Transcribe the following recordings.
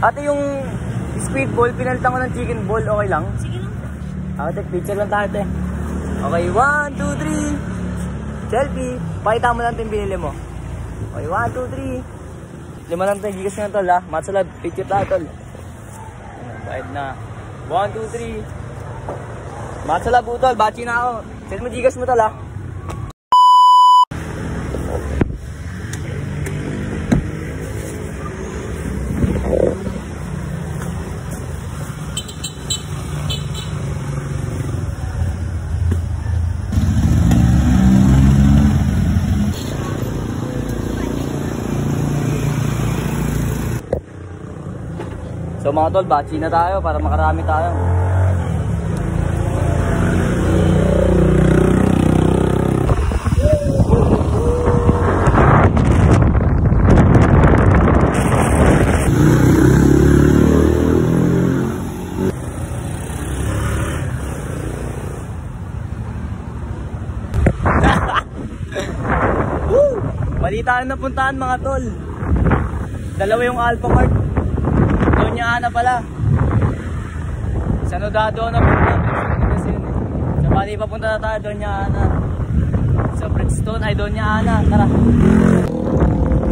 Ate, yung squid ball, pinalitan ko ng chicken ball, okay lang? Sige lang. Ate, picture lang tayo, ate. Okay, 1, 2, 3. Selfie. Pakita mo lang ito yung binili mo. Okay, 1, 2, 3. Lima lang ito, gigas nga tol ha. Matsalab, picture tayo tol. Bayad na. 1, 2, 3. Matsalab po tol, bachi na ako. Send mo gigas mo tol ha. So mga tol, bachi na tayo para makarami tayo. Mali tayo napuntahan mga tol. Dalawa yung Alpha Mart. Doña Ana pala. Sa Nodado na punta. Sa bali papunta na tayo Doña Ana. Sa Bridgestone ay Doña Ana. Tara.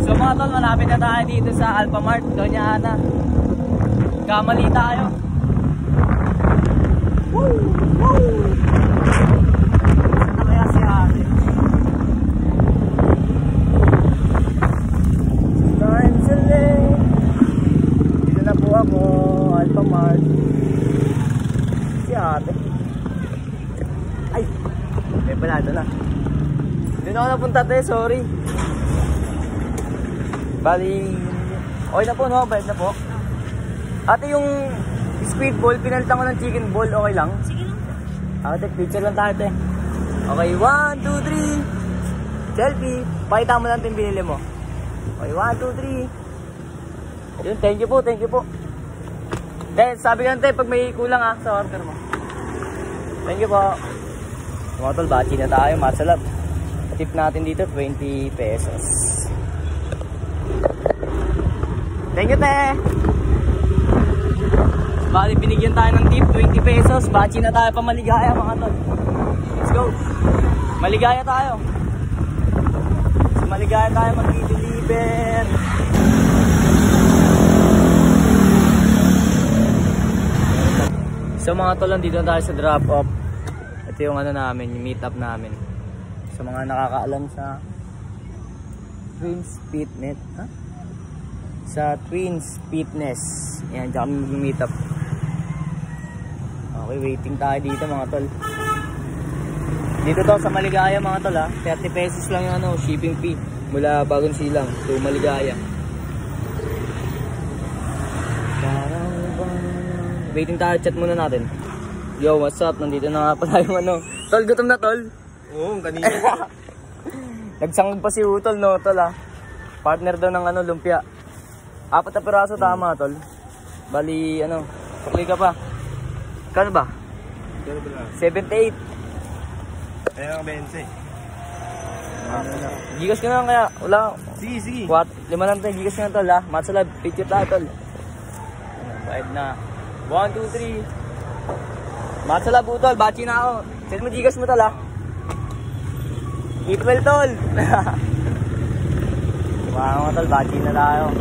So mga tol, malapit na tayo dito sa Alpha Mart, Doña Ana. Kamali tayo. Woo! Woo! Saan kaya si ate? Ako, Alpha Mart. Si ate. Ay, may balado na. Doon ako napunta tayo, sorry. Bali, okay na po no, bayad na po. Ate, yung squid ball, pinalitan ko ng chicken ball, okay lang? Sige lang. Ate, picture lang tayo ate. Okay, 1, 2, 3. Selfie. Pakita mo lang ito yung binili mo. Okay, 1, 2, 3. Ayun, thank you po, thank you po. Then, sabi ka natin, pag may kulang sa order mo. Thank you po. Mga tol, bachi na tayo, matsalab. Tip natin dito, 20 pesos. Thank you, te. Bali, binigyan tayo ng tip, 20 pesos. Bachi na tayo pa maligaya, mga tol. Let's go. Maligaya tayo. So, maligaya tayo, mag-deliver. So mga tol, dito tayo sa drop off. Ito yung ano namin, yung meet up namin. Sa mga nakakaalam sa Twins Fitness, ha? Sa Twins Fitness. Yan, dyan kami mag-meet up. Okay, waiting tayo dito mga tol. Dito daw sa Maligaya mga tol ha. 30 pesos lang yung ano, shipping fee. Mula Bagong Silang to Maligaya. Waiting tayo, chat muna natin. Yo, what's up? Nandito na nga pala yung ano. Tol, gutom na tol? Oo, kanina. Nagsangag pa si Utol, no, tol ha. Partner daw ng ano, lumpia. 4 na piraso tama, tol. Bali, ano, sukli ka pa. Kano ba? 78. Kaya ka 20. Gigas ka na lang kaya, wala. Sige, sige. 5 lang tayo, gigas ka na tol ha. Matsalab, picture tayo tol. Bayad na. 1, 2, 3. Matsalab po tol, bachi na ako. Send mo gigas mo tol ha. Equal tol. Mga tol, bachi na tayo.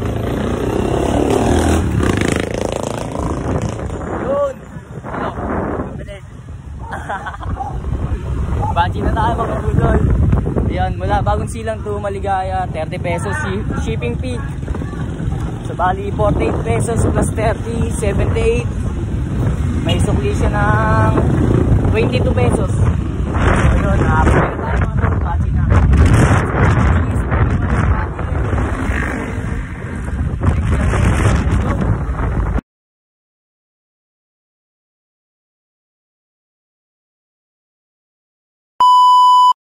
Yun. Ano? Bilis. Bachi na tayo mga budol. Ayan, mula Bagong Silang to Maligaya, 30 pesos shipping fee. So bali 48 pesos plus 30, 78. May sukli siya ng 22 pesos. So yun,